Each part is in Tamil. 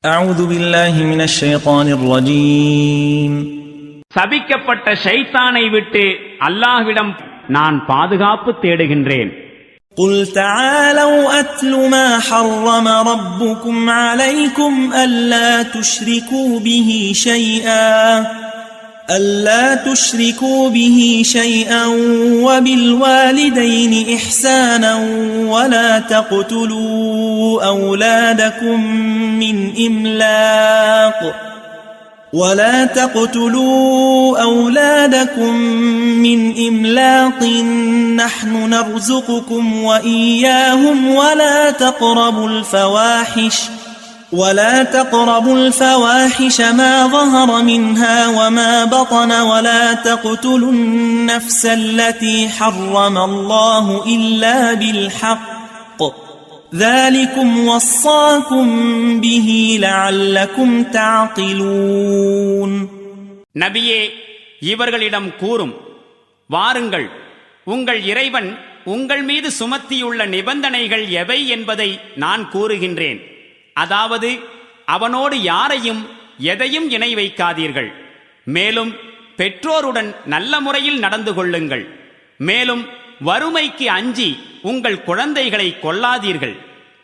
أعوذ بالله من الشيطان الرجيم. சபிக்கப்பட்ட ஷைத்தானை விட்டு அல்லாஹ்விடம் நான் பாதுகாப்பு தேடுகின்றேன். قل تعالوا أتل ما حرم ربكم عليكم ألا تشركوا به شيئا وبالوالدين إحسانا ولا تقتلوا أولادكم من إملاق نحن نرزقكم وإياهم ولا تقربوا الفواحش ما ظهر منها وما بطن ولا تقتلوا النفس التي حرم الله إلا بالحق ذلكم وصاكم به لعلكم تعقلون. நபியே, இவர்களிடம் கூறும், வாருங்கள், உங்கள் இறைவன் உங்கள் மீது சுமத்தியுள்ள நிபந்தனைகள் எவை என்பதை நான் கூறுகின்றேன். அதாவது, அவனோடு யாரையும் எதையும் இணை வைக்காதீர்கள். மேலும் பெற்றோருடன் நல்ல முறையில் நடந்து கொள்ளுங்கள். மேலும் வறுமைக்கு அஞ்சி உங்கள் குழந்தைகளை கொல்லாதீர்கள்.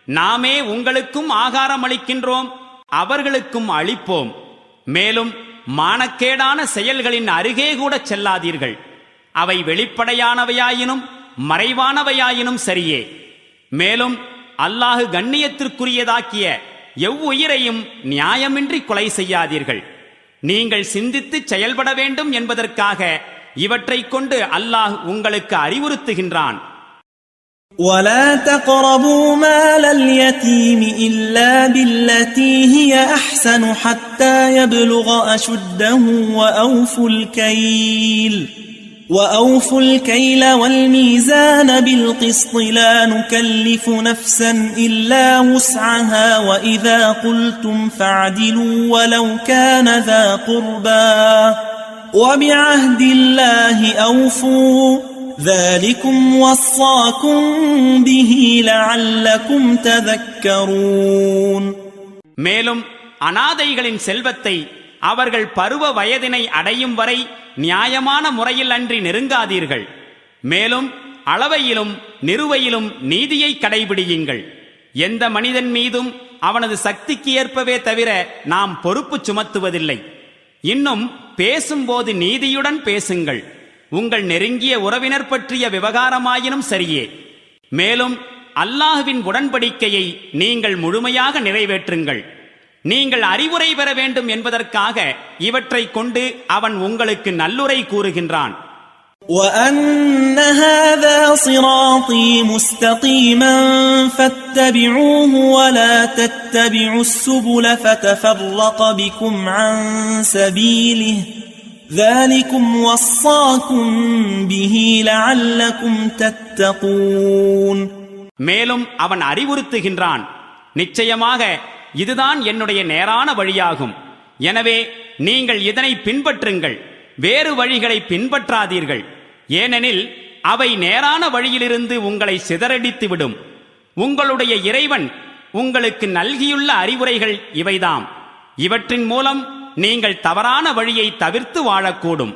நாமே உங்களுக்கும் ஆகாரம் அளிக்கின்றோம், அவர்களுக்கும் அளிப்போம். மேலும் மானக்கேடான செயல்களின் அருகே கூட செல்லாதீர்கள். அவை வெளிப்படையானவையாயினும் மறைவானவையாயினும் சரியே. மேலும் அல்லாஹு கண்ணியத்திற்குரியதாக்கிய எவ்வுயிரையும் நியாயமின்றி கொலை செய்யாதீர்கள். நீங்கள் சிந்தித்து செயல்பட வேண்டும் என்பதற்காக இவற்றை கொண்டு அல்லாஹ் உங்களுக்கு அறிவுறுத்துகின்றான். ولا تقربوا مال اليتيم إلا بالتي هي أحسن حتى يبلغ أشده وأوفوا الكيل والميزان بالقسط لا نكلف نفسا إلا وسعها وإذا قلتم فاعدلوا ولو كان ذا قربى وبعهد الله أوفوا ذلكم وصاكم به لعلكم تذكرون. மேலும் அனாதைகளின் செல்வத்தை அவர்கள் பருவ வயதினை அடையும் வரை நியாயமான முறையில் அன்றி நெருங்காதீர்கள். மேலும் அளவையிலும் நிறுவையிலும் நீதியை கடைபிடியுங்கள். எந்த மனிதன் மீதும் அவனது சக்திக்கு ஏற்பவே தவிர நாம் பொறுப்பு சுமத்துவதில்லை. இன்னும் பேசும்போது நீதியுடன் பேசுங்கள். உங்கள் நெருங்கிய உறவினர் பற்றிய விவகாரமாயினும் சரியே. மேலும் அல்லாஹ்வின் உடன்படிக்கையை நீங்கள் முழுமையாக நிறைவேற்றுங்கள். நீங்கள் அறிவுரை பெற வேண்டும் என்பதற்காக இவற்றை கொண்டு அவன் உங்களுக்கு நல்லுரை கூறுகின்றான். وَأَنَّ هَذَا صِرَاطِي مُسْتَقِيمًا فَاتَّبِعُوهُ وَلَا تَتَّبِعُوا السُّبُلَ فَتَفَرَّقَ بِكُمْ عَن سَبِيلِهِ ذَلِكُمْ وَصَّاكُمْ بِهِ لَعَلَّكُمْ تَتَّقُونَ. மேலும் அவன் அறிவுறுத்துகின்றான், நிச்சயமாக இதுதான் என்னுடைய நேரான வழியாகும். எனவே நீங்கள் இதனை பின்பற்றுங்கள், வேறு வழிகளை பின்பற்றாதீர்கள். ஏனெனில் அவை நேரான வழியிலிருந்து உங்களை சிதறடித்துவிடும். உங்களுடைய இறைவன் உங்களுக்கு நல்கியுள்ள அறிவுரைகள் இவைதாம். இவற்றின் மூலம் நீங்கள் தவறான வழியை தவிர்த்து வாழக்கூடும்.